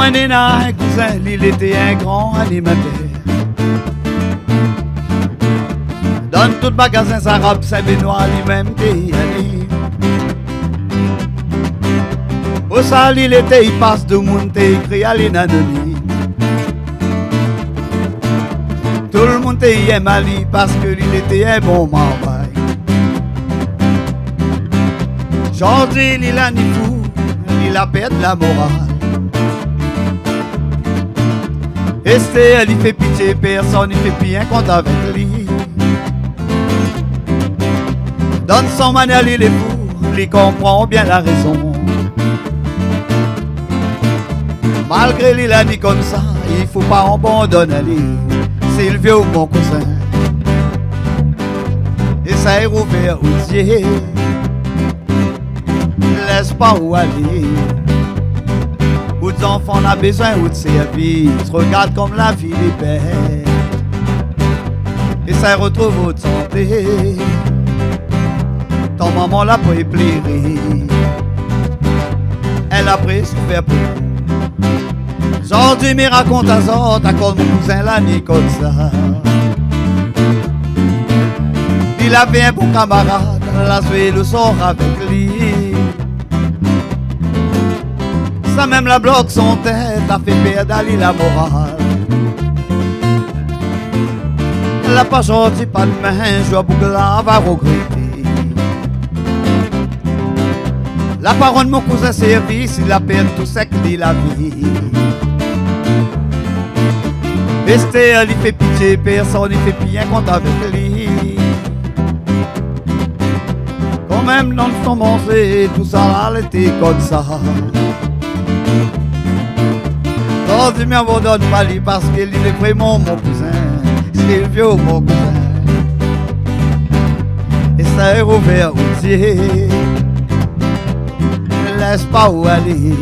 moi nena, un cousin, il était un grand animateur. Dans tout magasin, sa robe, Saint-Benoît, lui-même t'es allé. Au sale, il était, il passe de monde, t'es écrit à l'inanonyme. Tout le monde t'aime à lui parce que lui était un bon marbaille. Jordi, il a ni fou, il a perdu la morale. Esther, il fait pitié, personne, il fait bien compte avec lui. Dans son manière, il est fou, il comprend bien la raison. Malgré lui, il a dit comme ça, il faut pas abandonner lui. Sylvio, mon cousin, et ça est ouvert aux yeux. Laisse pas où aller. Où des enfants ont besoin de service. Regarde comme la vie est belle. Et ça retrouve votre santé. Ton maman l'a pas épliré. Elle a pris souffert pour vous. Aujourd'hui, me raconte à Zot, à cause mon cousin l'a ni comme ça. Il avait un bon camarade, la soirée le sort avec lui. Ça même la bloque son tête, a fait perdre Ali la morale. Elle n'a pas sorti pas de main, je vois que là va regretter. La parole de mon cousin service, il a perdu tout ça qu'il la vie. Esther, il fait pitié, personne, il fait bien compte avec lui. Quand même dans le temps mangé, tout ça là, elle était comme ça. Quand il m'abandonne pas lui parce qu'il est vraiment mon cousin. C'est le vieux mon cousin. Et ça est ouvert aux yeux. Ne laisse pas où aller.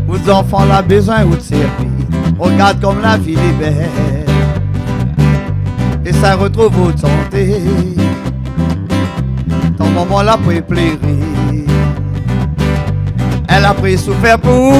Vos enfants ont besoin de servir. Regarde comme la vie est belle. Et ça retrouve votre santé. Ton maman l'a pas épliré. Elle a pris souffert pour